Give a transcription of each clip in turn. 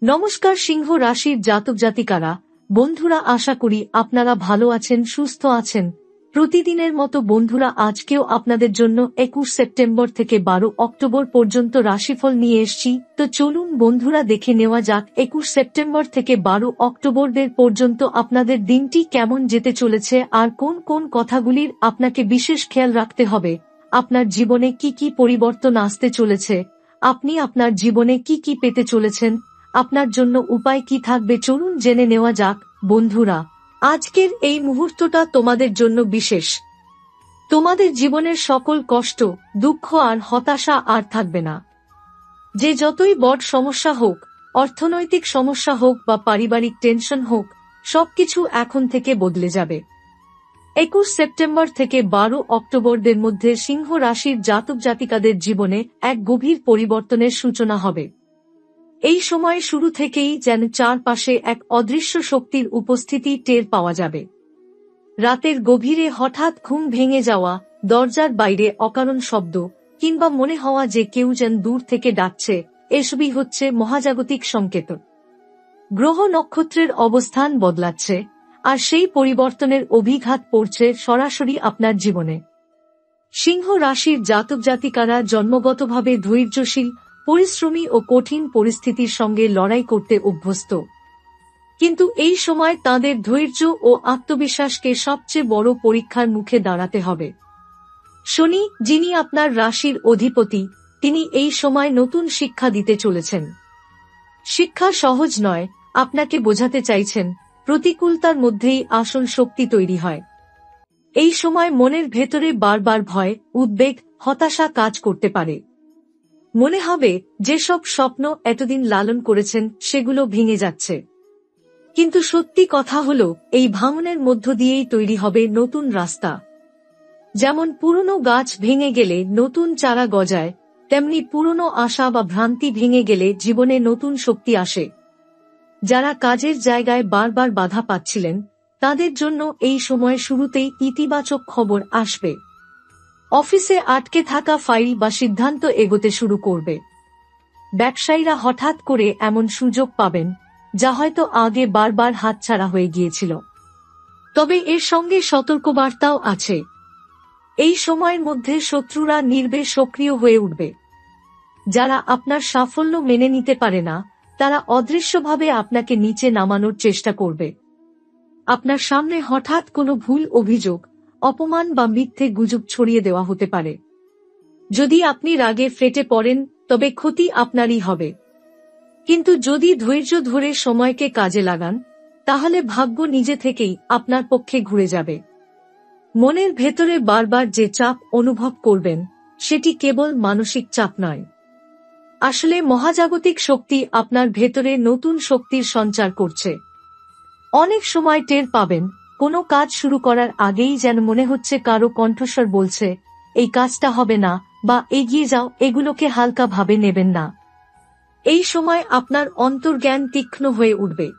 নমস্কার সিংহ রাশির জাতক জাতিকারা, বন্ধুরা, আশা করি আপনারা ভালো আছেন, সুস্থ আছেন। প্রতিদিনের মতো বন্ধুরা, আজকেও আপনাদের জন্য 21 সেপ্টেম্বর থেকে 12 অক্টোবর পর্যন্ত রাশিফল নিয়ে এসেছি। তো চলুন বন্ধুরা, দেখে নেওয়া যাক 21 সেপ্টেম্বর থেকে 12 অক্টোবরের পর্যন্ত আপনাদের দিনটি কেমন যেতে চলেছে আর কোন কোন কথাগুলির আপনাকে বিশেষ খেয়াল রাখতে হবে। আপনার জীবনে কি কি পরিবর্তন আসতে চলেছে, আপনি আপনার জীবনে কি কি পেতে চলেছেন, আপনার জন্য উপায় কি থাকবে, চলুন জেনে নেওয়া যাক। বন্ধুরা, আজকের এই মুহূর্তটা তোমাদের জন্য বিশেষ। তোমাদের জীবনের সকল কষ্ট, দুঃখ আর হতাশা আর থাকবে না। যে যতই বড় সমস্যা হোক, অর্থনৈতিক সমস্যা হোক বা পারিবারিক টেনশন হোক, সবকিছু এখন থেকে বদলে যাবে। 21 সেপ্টেম্বর থেকে 12 অক্টোবরদের মধ্যে সিংহ রাশির জাতক জাতিকাদের জীবনে এক গভীর পরিবর্তনের সূচনা হবে। এই সময় শুরু থেকেই যেন চারপাশে এক অদৃশ্য শক্তির উপস্থিতি টের পাওয়া যাবে। রাতের গভীরে হঠাৎ ঘুম ভেঙে যাওয়া, দরজার বাইরে অকারণ শব্দ, কিংবা মনে হওয়া যে কেউ যেন দূর থেকে ডাকছে, এসবই হচ্ছে মহাজাগতিক সংকেত। গ্রহ নক্ষত্রের অবস্থান বদলাচ্ছে, আর সেই পরিবর্তনের অভিঘাত পড়ছে সরাসরি আপনার জীবনে। সিংহ রাশির জাতক জাতিকারা জন্মগতভাবে ধৈর্যশীল, পরিশ্রমী ও কঠিন পরিস্থিতির সঙ্গে লড়াই করতে অভ্যস্ত। কিন্তু এই সময় তাঁদের ধৈর্য ও আত্মবিশ্বাসকে সবচেয়ে বড় পরীক্ষার মুখে দাঁড়াতে হবে। শনি, যিনি আপনার রাশির অধিপতি, তিনি এই সময় নতুন শিক্ষা দিতে চলেছেন। শিক্ষা সহজ নয়, আপনাকে বোঝাতে চাইছেন প্রতিকূলতার মধ্যেই আসল শক্তি তৈরি হয়। এই সময় মনের ভেতরে বারবার ভয়, উদ্বেগ, হতাশা কাজ করতে পারে। মনে হবে যেসব স্বপ্ন এতদিন লালন করেছেন সেগুলো ভেঙে যাচ্ছে। কিন্তু সত্যি কথা হলো, এই ভাঙনের মধ্য দিয়েই তৈরি হবে নতুন রাস্তা। যেমন পুরনো গাছ ভেঙে গেলে নতুন চারা গজায়, তেমনি পুরনো আশা বা ভ্রান্তি ভেঙে গেলে জীবনে নতুন শক্তি আসে। যারা কাজের জায়গায় বারবার বাধা পাচ্ছিলেন, তাদের জন্য এই সময় শুরুতেই ইতিবাচক খবর আসবে। অফিসে আটকে থাকা ফাইল বা সিদ্ধান্ত এগোতে শুরু করবে। ব্যবসায়ীরা হঠাৎ করে এমন সুযোগ পাবেন যা হয়তো আগে বারবার হাতছাড়া হয়ে গিয়েছিল। তবে এর সঙ্গে সতর্কবার্তাও আছে। এই সময়ের মধ্যে শত্রুরা নির্বেশ সক্রিয় হয়ে উঠবে। যারা আপনার সাফল্য মেনে নিতে পারে না, তারা অদৃশ্যভাবে আপনাকে নিচে নামানোর চেষ্টা করবে। আপনার সামনে হঠাৎ কোনো ভুল অভিযোগ, অপমান বা মিথ্যে গুজব ছড়িয়ে দেওয়া হতে পারে। যদি আপনি রাগে ফেটে পড়েন, তবে ক্ষতি আপনারই হবে। কিন্তু যদি ধৈর্য ধরে সময়কে কাজে লাগান, তাহলে ভাগ্য নিজে থেকেই আপনার পক্ষে ঘুরে যাবে। মনের ভেতরে বারবার যে চাপ অনুভব করবেন, সেটি কেবল মানসিক চাপ নয়। আসলে মহাজাগতিক শক্তি আপনার ভেতরে নতুন শক্তির সঞ্চার করছে। অনেক সময় টের পাবেন, কোনো কাজ শুরু করার আগেই যেন মনে হচ্ছে কারো কণ্ঠস্বর বলছে, এই কাজটা হবে না, বা এগিয়ে যাও, এগুলোকে হালকা ভাবে নেবেন না। এই সময় আপনার অন্তর্জ্ঞান তীক্ষ্ণ হয়ে উঠবে।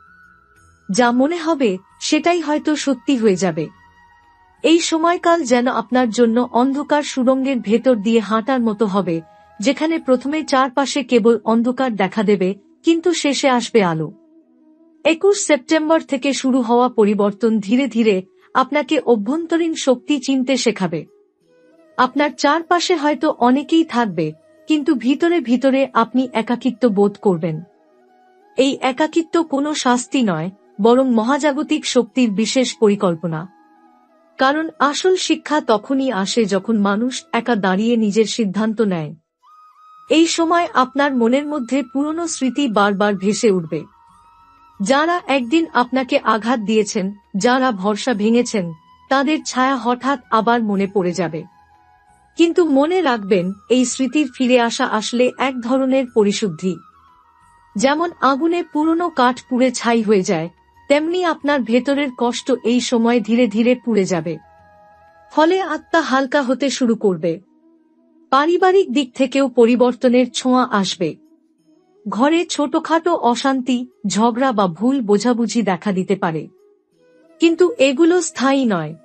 যা মনে হবে সেটাই হয়তো সত্যি হয়ে যাবে। এই সময়কাল যেন আপনার জন্য অন্ধকার সুড়ঙ্গের ভেতর দিয়ে হাঁটার মতো হবে, যেখানে প্রথমে চারপাশে কেবল অন্ধকার দেখা দেবে, কিন্তু শেষে আসবে আলো। 21 সেপ্টেম্বর থেকে শুরু হওয়া পরিবর্তন ধীরে ধীরে আপনাকে অভ্যন্তরীণ শক্তি চিনতে শেখাবে। আপনার চারপাশে হয়তো অনেকেই থাকবে, কিন্তু ভিতরে ভিতরে আপনি একাকিত্ব বোধ করবেন। এই একাকিত্ব কোনো শাস্তি নয়, বরং মহাজাগতিক শক্তির বিশেষ পরিকল্পনা। কারণ আসল শিক্ষা তখনই আসে যখন মানুষ একা দাঁড়িয়ে নিজের সিদ্ধান্ত নেয়। এই সময় আপনার মনের মধ্যে পুরনো স্মৃতি বারবার ভেসে উঠবে। যারা একদিন আপনাকে আঘাত দিয়েছেন, যারা ভরসা ভেঙেছেন, তাদের ছায়া হঠাৎ আবার মনে পড়ে যাবে। কিন্তু মনে রাখবেন, এই স্মৃতির ফিরে আসা আসলে এক ধরনের পরিশুদ্ধি। যেমন আগুনে পুরনো কাঠ পুড়ে ছাই হয়ে যায়, তেমনি আপনার ভেতরের কষ্ট এই সময় ধীরে ধীরে পুড়ে যাবে। ফলে আত্মা হালকা হতে শুরু করবে। পারিবারিক দিক থেকেও পরিবর্তনের ছোঁয়া আসবে। ঘরে ছোটখাটো অশান্তি, ঝগড়া বা ভুল বোঝাবুঝি দেখা দিতে পারে। কিন্তু এগুলো স্থায়ী নয়,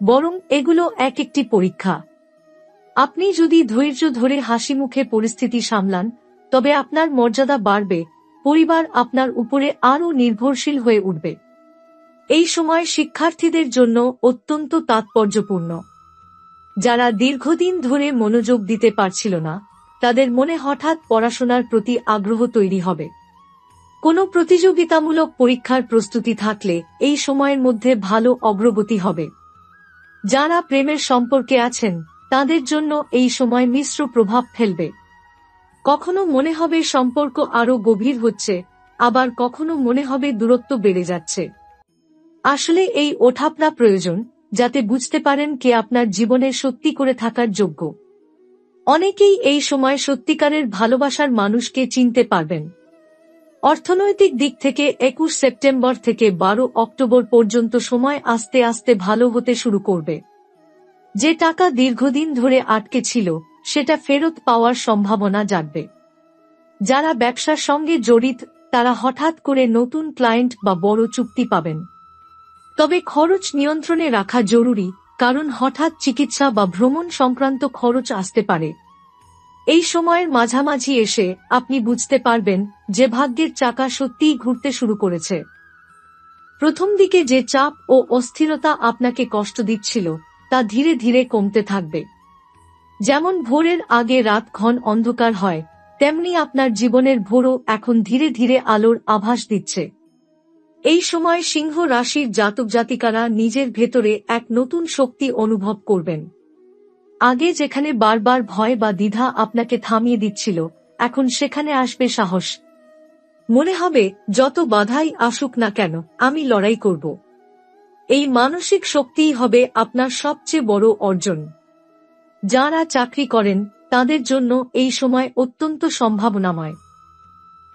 বরং এগুলো এক একটি পরীক্ষা। আপনি যদি ধৈর্য ধরে হাসিমুখে পরিস্থিতি সামলান, তবে আপনার মর্যাদা বাড়বে, পরিবার আপনার উপরে আরও নির্ভরশীল হয়ে উঠবে। এই সময় শিক্ষার্থীদের জন্য অত্যন্ত তাৎপর্যপূর্ণ। যারা দীর্ঘদিন ধরে মনোযোগ দিতে পারছিল না, তাদের মনে হঠাৎ পড়াশোনার প্রতি আগ্রহ তৈরি হবে। কোনো প্রতিযোগিতামূলক পরীক্ষার প্রস্তুতি থাকলে এই সময়ের মধ্যে ভালো অগ্রগতি হবে। যারা প্রেমের সম্পর্কে আছেন, তাদের জন্য এই সময় মিশ্র প্রভাব ফেলবে। কখনো মনে হবে সম্পর্ক আরও গভীর হচ্ছে, আবার কখনো মনে হবে দূরত্ব বেড়ে যাচ্ছে। আসলে এই ওঠাপড়া প্রয়োজন, যাতে বুঝতে পারেন কে আপনার জীবনে সত্যি করে থাকার যোগ্য। অনেকেই এই সময় সত্যিকারের ভালোবাসার মানুষকে চিনতে পারবেন। অর্থনৈতিক দিক থেকে 21 সেপ্টেম্বর থেকে 12 অক্টোবর পর্যন্ত সময় আস্তে আস্তে ভালো হতে শুরু করবে। যে টাকা দীর্ঘদিন ধরে আটকে ছিল, সেটা ফেরত পাওয়ার সম্ভাবনা জাগবে। যারা ব্যবসার সঙ্গে জড়িত, তারা হঠাৎ করে নতুন ক্লায়েন্ট বা বড় চুক্তি পাবেন। তবে খরচ নিয়ন্ত্রণে রাখা জরুরি, কারণ হঠাৎ চিকিৎসা বা ভ্রমণ সংক্রান্ত খরচ আসতে পারে। এই সময়ের মাঝামাঝি এসে আপনি বুঝতে পারবেন যে ভাগ্যের চাকা সত্যিই ঘুরতে শুরু করেছে। প্রথম দিকে যে চাপ ও অস্থিরতা আপনাকে কষ্ট দিচ্ছিল, তা ধীরে ধীরে কমতে থাকবে। যেমন ভোরের আগে রাত ঘন অন্ধকার হয়, তেমনি আপনার জীবনের ভোরও এখন ধীরে ধীরে আলোর আভাস দিচ্ছে। এই সময় সিংহ রাশির জাতক জাতিকারা নিজের ভেতরে এক নতুন শক্তি অনুভব করবেন। আগে যেখানে বারবার ভয় বা দ্বিধা আপনাকে থামিয়ে দিচ্ছিল, এখন সেখানে আসবে সাহস। মনে হবে যত বাধাই আসুক না কেন, আমি লড়াই করব। এই মানসিক শক্তিই হবে আপনার সবচেয়ে বড় অর্জন। যারা চাকরি করেন, তাদের জন্য এই সময় অত্যন্ত সম্ভাবনাময়।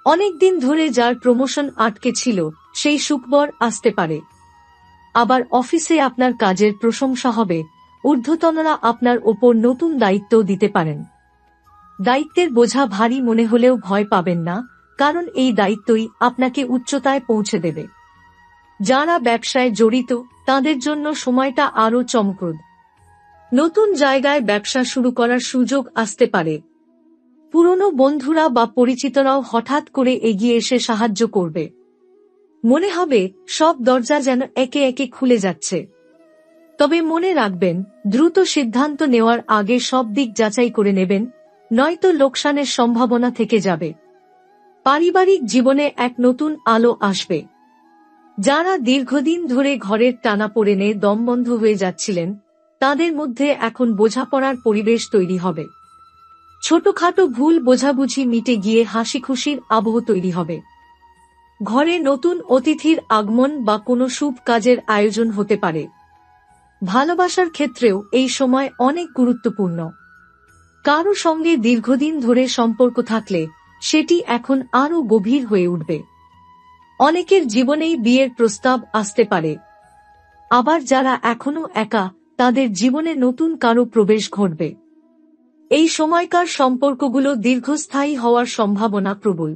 অনেকদিন ধরে যার প্রমোশন আটকে ছিল, সেই সুখবর আসতে পারে। আবার অফিসে আপনার কাজের প্রশংসা হবে, ঊর্ধ্বতনরা আপনার ওপর নতুন দায়িত্ব দিতে পারেন। দায়িত্বের বোঝা ভারী মনে হলেও ভয় পাবেন না, কারণ এই দায়িত্বই আপনাকে উচ্চতায় পৌঁছে দেবে। যারা ব্যবসায় জড়িত, তাদের জন্য সময়টা আরও চমকপ্রদ। নতুন জায়গায় ব্যবসা শুরু করার সুযোগ আসতে পারে। পুরনো বন্ধুরা বা পরিচিতরাও হঠাৎ করে এগিয়ে এসে সাহায্য করবে। মনে হবে সব দরজা যেন একে একে খুলে যাচ্ছে। তবে মনে রাখবেন, দ্রুত সিদ্ধান্ত নেওয়ার আগে সব দিক যাচাই করে নেবেন, নয়তো লোকসানের সম্ভাবনা থেকে যাবে। পারিবারিক জীবনে এক নতুন আলো আসবে। যারা দীর্ঘদিন ধরে ঘরের টানাপোড়েনে দমবন্ধ হয়ে যাচ্ছিলেন, তাদের মধ্যে এখন বোঝাপড়ার পরিবেশ তৈরি হবে। ছোটখাটো ভুল বোঝাবুঝি মিটে গিয়ে হাসি খুশির আবহ তৈরি হবে। ঘরে নতুন অতিথির আগমন বা কোনো শুভ কাজের আয়োজন হতে পারে। ভালোবাসার ক্ষেত্রেও এই সময় অনেক গুরুত্বপূর্ণ। কারো সঙ্গে দীর্ঘদিন ধরে সম্পর্ক থাকলে সেটি এখন আরও গভীর হয়ে উঠবে। অনেকের জীবনেই বিয়ের প্রস্তাব আসতে পারে। আবার যারা এখনো একা, তাদের জীবনে নতুন কারো প্রবেশ ঘটবে। এই সময়কার সম্পর্কগুলো দীর্ঘস্থায়ী হওয়ার সম্ভাবনা প্রবল।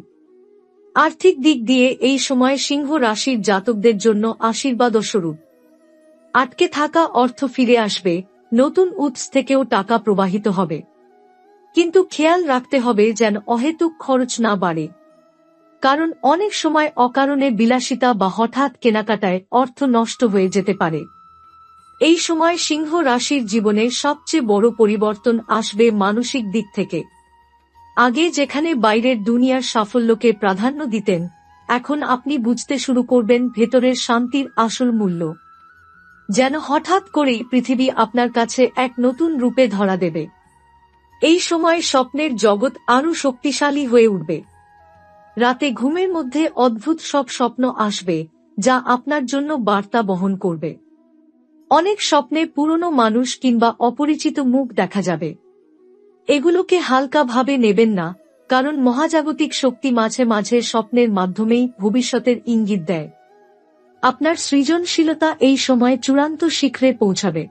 আর্থিক দিক দিয়ে এই সময় সিংহ রাশির জাতকদের জন্য আশীর্বাদস্বরূপ। আটকে থাকা অর্থ ফিরে আসবে, নতুন উৎস থেকেও টাকা প্রবাহিত হবে। কিন্তু খেয়াল রাখতে হবে যেন অহেতুক খরচ না বাড়ে, কারণ অনেক সময় অকারণে বিলাসিতা বা হঠাৎ কেনাকাটায় অর্থ নষ্ট হয়ে যেতে পারে। এই সময় সিংহ রাশির জীবনে সবচেয়ে বড় পরিবর্তন আসবে মানসিক দিক থেকে। আগে যেখানে বাইরের দুনিয়ার সাফল্যকে প্রাধান্য দিতেন, এখন আপনি বুঝতে শুরু করবেন ভেতরের শান্তির আসল মূল্য। যেন হঠাৎ করেই পৃথিবী আপনার কাছে এক নতুন রূপে ধরা দেবে। এই সময় স্বপ্নের জগৎ আরও শক্তিশালী হয়ে উঠবে। রাতে ঘুমের মধ্যে অদ্ভুত সব স্বপ্ন আসবে, যা আপনার জন্য বার্তা বহন করবে। অনেক স্বপ্নে পুরনো মানুষ কিংবা অপরিচিত মুখ দেখা যাবে। এগুলোকে হালকাভাবে নেবেন না, কারণ মহাজাগতিক শক্তি মাঝে মাঝে স্বপ্নের মাধ্যমেই ভবিষ্যতের ইঙ্গিত দেয়। আপনার সৃজনশীলতা এই সময় চূড়ান্ত শিখরে পৌঁছাবে।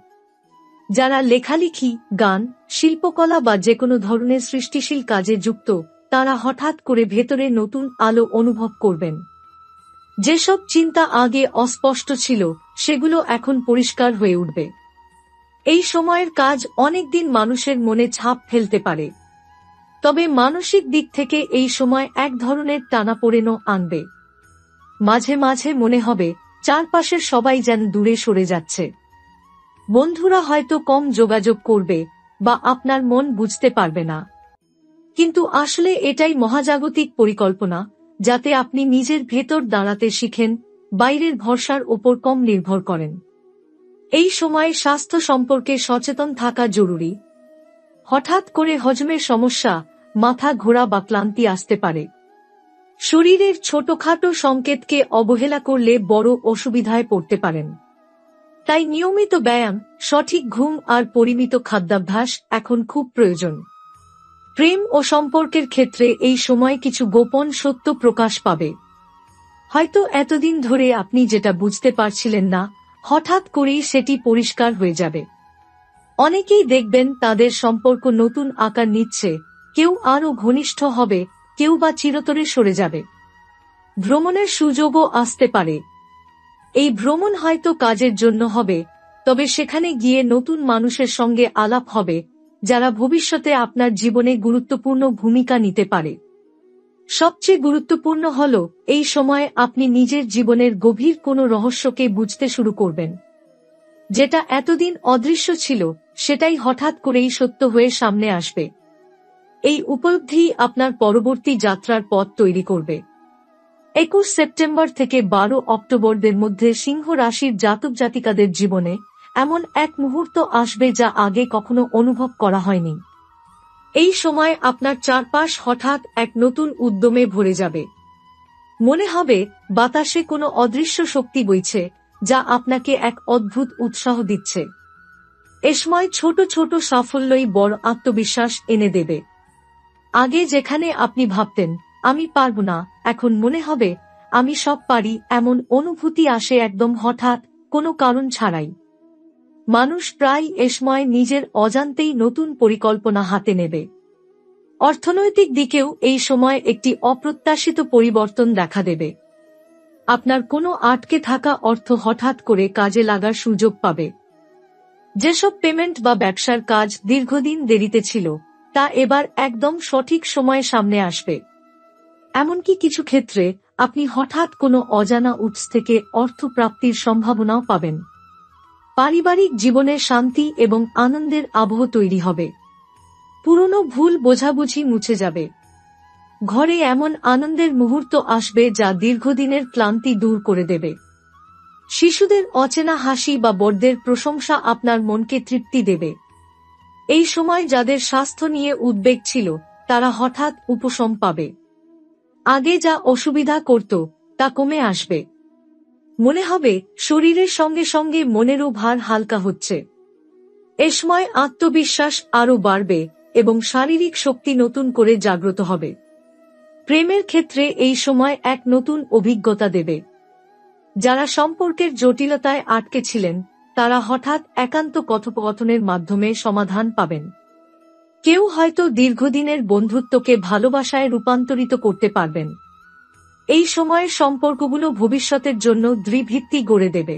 যারা লেখালেখি, গান, শিল্পকলা বা যেকোনো ধরনের সৃষ্টিশীল কাজে যুক্ত, তারা হঠাৎ করে ভেতরে নতুন আলো অনুভব করবেন। যেসব চিন্তা আগে অস্পষ্ট ছিল, সেগুলো এখন পরিষ্কার হয়ে উঠবে। এই সময়ের কাজ অনেকদিন মানুষের মনে ছাপ ফেলতে পারে। তবে মানসিক দিক থেকে এই সময় এক ধরনের টানাপোড়েনও আনবে। মাঝে মাঝে মনে হবে চারপাশের সবাই যেন দূরে সরে যাচ্ছে। বন্ধুরা হয়তো কম যোগাযোগ করবে বা আপনার মন বুঝতে পারবে না, কিন্তু আসলে এটাই মহাজাগতিক পরিকল্পনা, যাতে আপনি নিজের ভেতর দাঁড়াতে শিখেন, বাইরের ভরসার ওপর কম নির্ভর করেন। এই সময় স্বাস্থ্য সম্পর্কে সচেতন থাকা জরুরি। হঠাৎ করে হজমের সমস্যা, মাথা ঘোরা বা ক্লান্তি আসতে পারে। শরীরের ছোটখাটো সংকেতকে অবহেলা করলে বড় অসুবিধায় পড়তে পারেন। তাই নিয়মিত ব্যায়াম, সঠিক ঘুম আর পরিমিত খাদ্যাভ্যাস এখন খুব প্রয়োজন। প্রেম ও সম্পর্কের ক্ষেত্রে এই সময় কিছু গোপন সত্য প্রকাশ পাবে। হয়তো এতদিন ধরে আপনি যেটা বুঝতে পারছিলেন না, হঠাৎ করেই সেটি পরিষ্কার হয়ে যাবে। অনেকেই দেখবেন তাদের সম্পর্ক নতুন আকার নিচ্ছে, কেউ আরও ঘনিষ্ঠ হবে, কেউ বা চিরতরে সরে যাবে। ভ্রমণের সুযোগও আসতে পারে। এই ভ্রমণ হয়তো কাজের জন্য হবে, তবে সেখানে গিয়ে নতুন মানুষের সঙ্গে আলাপ হবে, যারা ভবিষ্যতে আপনার জীবনে গুরুত্বপূর্ণ ভূমিকা নিতে পারে। সবচেয়ে গুরুত্বপূর্ণ হল, এই সময়ে আপনি নিজের জীবনের গভীর কোনো রহস্যকে বুঝতে শুরু করবেন। যেটা এতদিন অদৃশ্য ছিল, সেটাই হঠাৎ করেই সত্য হয়ে সামনে আসবে। এই উপলব্ধি আপনার পরবর্তী যাত্রার পথ তৈরি করবে। 21 সেপ্টেম্বর থেকে 12 অক্টোবরদের মধ্যে সিংহ রাশির জাতক জাতিকাদের জীবনে এমন এক মুহূর্ত আসবে যা আগে কখনো অনুভব করা হয়নি। এই সময় আপনার চারপাশ হঠাৎ এক নতুন উদ্যমে ভরে যাবে। মনে হবে বাতাসে কোনো অদৃশ্য শক্তি বইছে, যা আপনাকে এক অদ্ভুত উৎসাহ দিচ্ছে। এ সময় ছোট ছোট সাফল্যই বড় আত্মবিশ্বাস এনে দেবে। আগে যেখানে আপনি ভাবতেন আমি পারব না, এখন মনে হবে আমি সব পারি, এমন অনুভূতি আসে একদম হঠাৎ, কোনো কারণ ছাড়াই। মানুষ প্রায় এ সময় নিজের অজান্তেই নতুন পরিকল্পনা হাতে নেবে। অর্থনৈতিক দিকেও এই সময় একটি অপ্রত্যাশিত পরিবর্তন দেখা দেবে। আপনার কোনো আটকে থাকা অর্থ হঠাৎ করে কাজে লাগার সুযোগ পাবে। যেসব পেমেন্ট বা ব্যবসার কাজ দীর্ঘদিন দেরিতে ছিল, তা এবার একদম সঠিক সময়ে সামনে আসবে। এমনকি কিছু ক্ষেত্রে আপনি হঠাৎ কোনো অজানা উৎস থেকে অর্থ প্রাপ্তির সম্ভাবনাও পাবেন। পারিবারিক জীবনে শান্তি এবং আনন্দের আবহ তৈরি হবে। পুরনো ভুল বোঝাবুঝি মুছে যাবে। ঘরে এমন আনন্দের মুহূর্ত আসবে যা দীর্ঘদিনের ক্লান্তি দূর করে দেবে। শিশুদের অচেনা হাসি বা বড়দের প্রশংসা আপনার মনকে তৃপ্তি দেবে। এই সময় যাদের স্বাস্থ্য নিয়ে উদ্বেগ ছিল, তারা হঠাৎ উপশম পাবে। আগে যা অসুবিধা করত, তা কমে আসবে। মনে হবে শরীরের সঙ্গে সঙ্গে মনেরও ভার হালকা হচ্ছে। এ সময় আত্মবিশ্বাস আরও বাড়বে এবং শারীরিক শক্তি নতুন করে জাগ্রত হবে। প্রেমের ক্ষেত্রে এই সময় এক নতুন অভিজ্ঞতা দেবে। যারা সম্পর্কের জটিলতায় আটকে ছিলেন, তারা হঠাৎ একান্ত কথোপকথনের মাধ্যমে সমাধান পাবেন। কেউ হয়তো দীর্ঘদিনের বন্ধুত্বকে ভালোবাসায় রূপান্তরিত করতে পারবেন। এই সময়ের সম্পর্কগুলো ভবিষ্যতের জন্য দৃঢ় ভিত্তি গড়ে দেবে।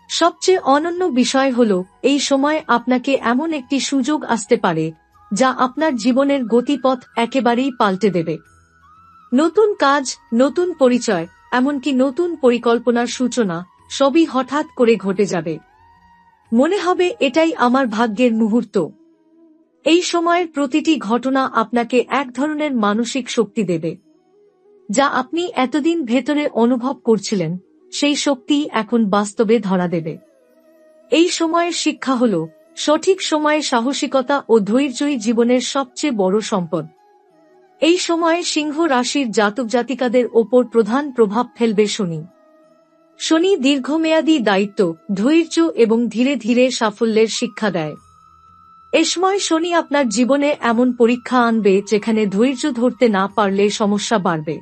সবচেয়ে অনন্য বিষয় হল, এই সময় আপনাকে এমন একটি সুযোগ আসতে পারে যা আপনার জীবনের গতিপথ একেবারেই পাল্টে দেবে। নতুন কাজ, নতুন পরিচয়, এমনকি নতুন পরিকল্পনার সূচনা, সবই হঠাৎ করে ঘটে যাবে। মনে হবে এটাই আমার ভাগ্যের মুহূর্ত। এই সময়ের প্রতিটি ঘটনা আপনাকে এক ধরনের মানসিক শক্তি দেবে। যা আপনি এতদিন ভেতরে অনুভব করছিলেন, সেই শক্তি এখন বাস্তবে ধরা দেবে। এই সময়ের শিক্ষা হল, সঠিক সময়ে সাহসিকতা ও ধৈর্যই জীবনের সবচেয়ে বড় সম্পদ। এই সময়ে সিংহ রাশির জাতক জাতিকাদের ওপর প্রধান প্রভাব ফেলবে শনি। শনি দীর্ঘমেয়াদী দায়িত্ব, ধৈর্য এবং ধীরে ধীরে সাফল্যের শিক্ষা দেয়। এ সময় শনি আপনার জীবনে এমন পরীক্ষা আনবে যেখানে ধৈর্য ধরতে না পারলে সমস্যা বাড়বে।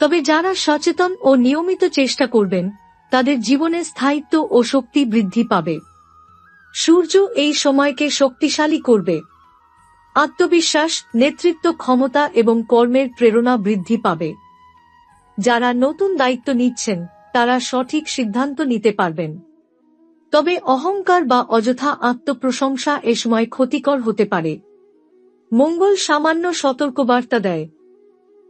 তবে যারা সচেতন ও নিয়মিত চেষ্টা করবেন, তাদের জীবনে স্থায়িত্ব ও শক্তি বৃদ্ধি পাবে। সূর্য এই সময়কে শক্তিশালী করবে। আত্মবিশ্বাস, নেতৃত্ব ক্ষমতা এবং কর্মের প্রেরণা বৃদ্ধি পাবে। যারা নতুন দায়িত্ব নিচ্ছেন, তারা সঠিক সিদ্ধান্ত নিতে পারবেন। তবে অহংকার বা অযথা আত্মপ্রশংসা এ সময় ক্ষতিকর হতে পারে। মঙ্গল সামান্য সতর্কবার্তা দেয়।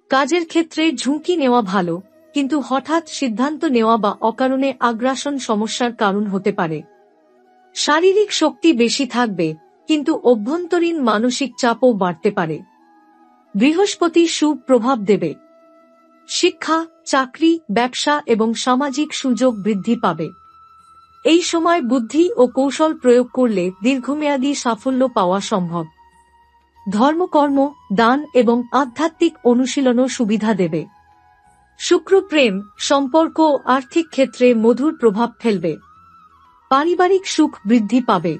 কাজের ক্ষেত্রে ঝুঁকি নেওয়া ভালো, কিন্তু হঠাৎ সিদ্ধান্ত নেওয়া বা অকারণে আগ্রাসন সমস্যার কারণ হতে পারে। শারীরিক শক্তি বেশি থাকবে, কিন্তু অভ্যন্তরীণ মানসিক চাপও বাড়তে পারে। বৃহস্পতি শুভ প্রভাব দেবে। শিক্ষা, চাকরি, ব্যবসা এবং সামাজিক সুযোগ বৃদ্ধি পাবে। এই সময় বুদ্ধি ও কৌশল প্রয়োগ করলে দীর্ঘমেয়াদী সাফল্য পাওয়া সম্ভব। ধর্মকর্ম, দান এবং আধ্যাত্মিক অনুশীলনও সুবিধা দেবে। শুক্র প্রেম, সম্পর্ক ও আর্থিক ক্ষেত্রে মধুর প্রভাব ফেলবে। পারিবারিক সুখ বৃদ্ধি পাবে।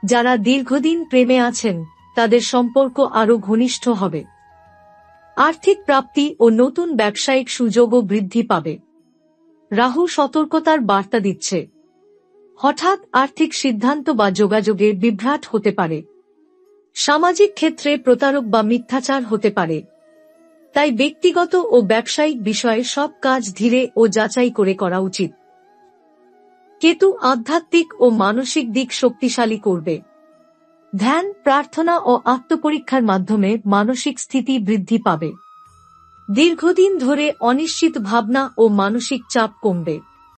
যারা দীর্ঘদিন প্রেমে আছেন, তাদের সম্পর্ক আরও ঘনিষ্ঠ হবে। আর্থিক প্রাপ্তি ও নতুন ব্যবসায়িক সুযোগও বৃদ্ধি পাবে। রাহু সতর্কতার বার্তা দিচ্ছে। হঠাৎ আর্থিক সিদ্ধান্ত বা যোগাযোগে বিভ্রাট হতে পারে। সামাজিক ক্ষেত্রে প্রতারক বা মিথ্যাচার হতে পারে। তাই ব্যক্তিগত ও ব্যবসায়িক বিষয়ে সব কাজ ধীরে ও যাচাই করে করা উচিত। কেতু আধ্যাত্মিক ও মানসিক দিক শক্তিশালী করবে। ধ্যান, প্রার্থনা ও আত্মপরীক্ষার মাধ্যমে মানসিক স্থিতি বৃদ্ধি পাবে। দীর্ঘদিন ধরে অনিশ্চিত ভাবনা ও মানসিক চাপ কমবে।